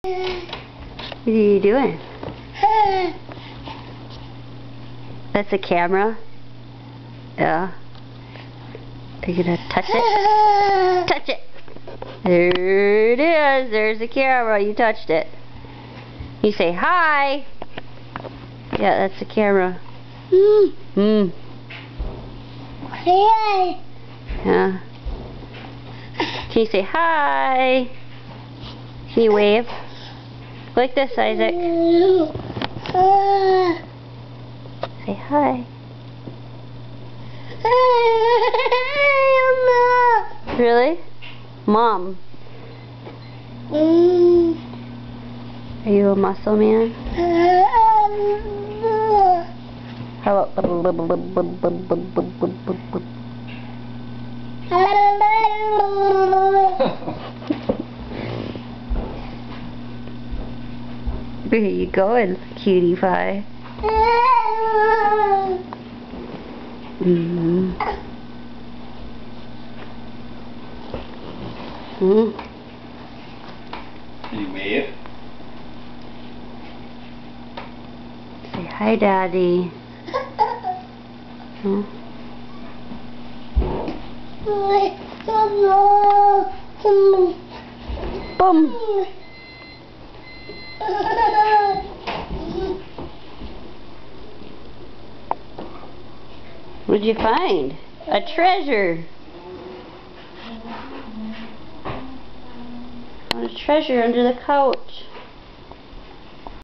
What are you doing? That's a camera? Yeah. Are you gonna touch it? Touch it! There it is. There's the camera. You touched it. You say hi. Yeah, that's the camera. Hi. Yeah. Can you say hi? Can you wave? Like this, Isaac. Say hi. Really? Mom. Are you a muscle man? How about where are you going, cutie pie? Can you wave? Say hi, Daddy. Boom. What'd you find? A treasure. Found a treasure under the couch.